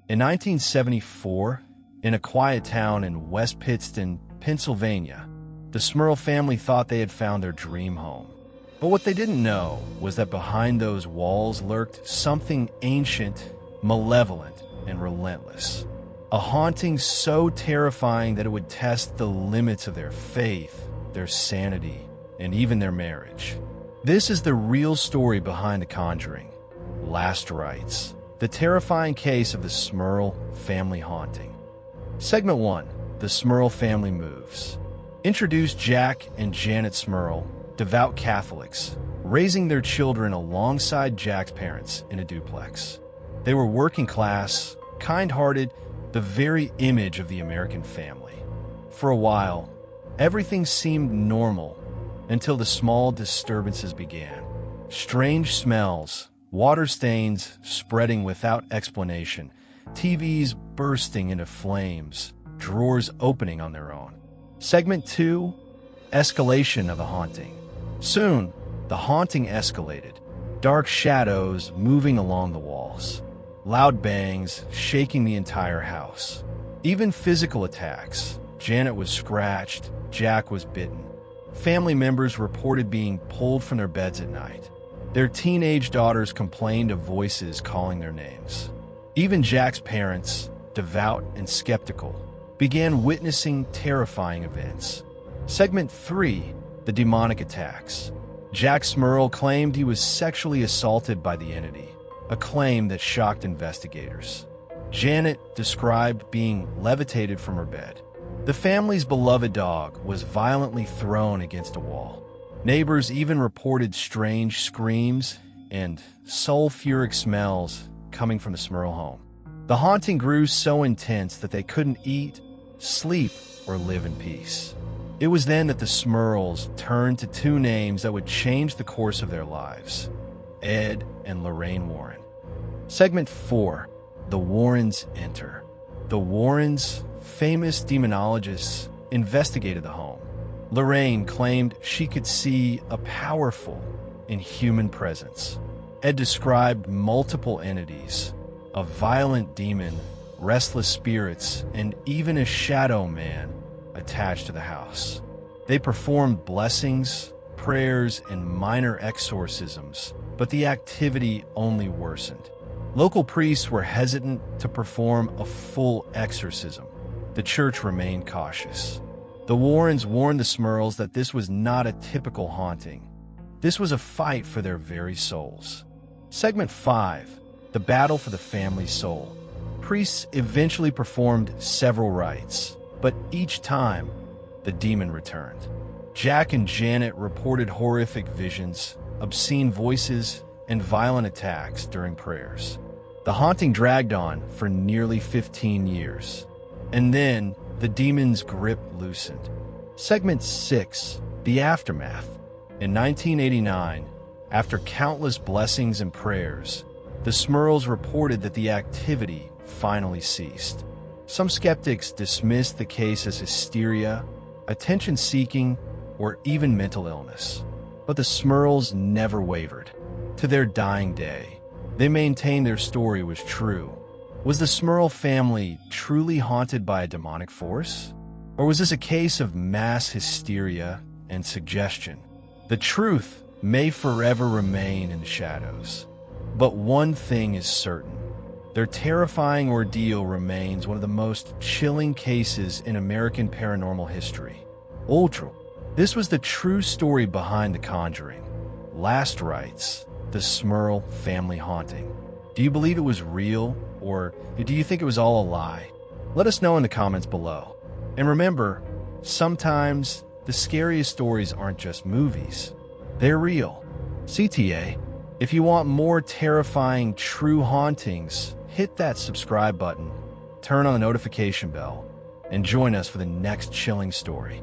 In 1974, in a quiet town in West Pittston, Pennsylvania, the Smurl family thought they had found their dream home. But what they didn't know was that behind those walls lurked something ancient, malevolent, and relentless. A haunting so terrifying that it would test the limits of their faith, their sanity, and even their marriage. This is the real story behind The Conjuring, Last Rites, the terrifying case of the Smurl family haunting. Segment 1. The Smurl family moves. Introduce Jack and Janet Smurl, devout Catholics, raising their children alongside Jack's parents in a duplex. They were working class, kind-hearted, the very image of the American family. For a while, everything seemed normal until the small disturbances began. Strange smells, water stains spreading without explanation, TVs bursting into flames, drawers opening on their own. Segment 2. Escalation of the haunting. Soon, the haunting escalated. Dark shadows moving along the walls. Loud bangs shaking the entire house. Even physical attacks. Janet was scratched, Jack was bitten. Family members reported being pulled from their beds at night. Their teenage daughters complained of voices calling their names. Even Jack's parents, devout and skeptical, began witnessing terrifying events. Segment 3. The demonic attacks. Jack Smurl claimed he was sexually assaulted by the entity, a claim that shocked investigators. Janet described being levitated from her bed. The family's beloved dog was violently thrown against a wall. Neighbors even reported strange screams and sulfuric smells coming from the Smurl home. The haunting grew so intense that they couldn't eat, sleep, or live in peace. It was then that the Smurls turned to two names that would change the course of their lives: Ed and Lorraine Warren. Segment 4. The Warrens enter. The Warrens, famous demonologists, investigated the home. Lorraine claimed she could see a powerful, inhuman presence. Ed described multiple entities, a violent demon, restless spirits, and even a shadow man attached to the house. They performed blessings, prayers, and minor exorcisms, but the activity only worsened. Local priests were hesitant to perform a full exorcism. The church remained cautious. The Warrens warned the Smurls that this was not a typical haunting. This was a fight for their very souls. Segment 5. The battle for the family's soul. Priests eventually performed several rites, but each time, the demon returned. Jack and Janet reported horrific visions, obscene voices, and violent attacks during prayers. The haunting dragged on for nearly 15 years. And then, the demon's grip loosened. Segment 6. The aftermath. In 1989, after countless blessings and prayers, the Smurls reported that the activity finally ceased. Some skeptics dismissed the case as hysteria, attention-seeking, or even mental illness. But the Smurls never wavered. To their dying day, they maintained their story was true. Was the Smurl family truly haunted by a demonic force? Or was this a case of mass hysteria and suggestion? The truth may forever remain in the shadows. But one thing is certain. Their terrifying ordeal remains one of the most chilling cases in American paranormal history. Ultra. This was the true story behind The Conjuring, Last Rites, the Smurl family haunting. Do you believe it was real, or do you think it was all a lie? Let us know in the comments below. And remember, sometimes the scariest stories aren't just movies. They're real. CTA. If you want more terrifying true hauntings, hit that subscribe button, turn on the notification bell, and join us for the next chilling story.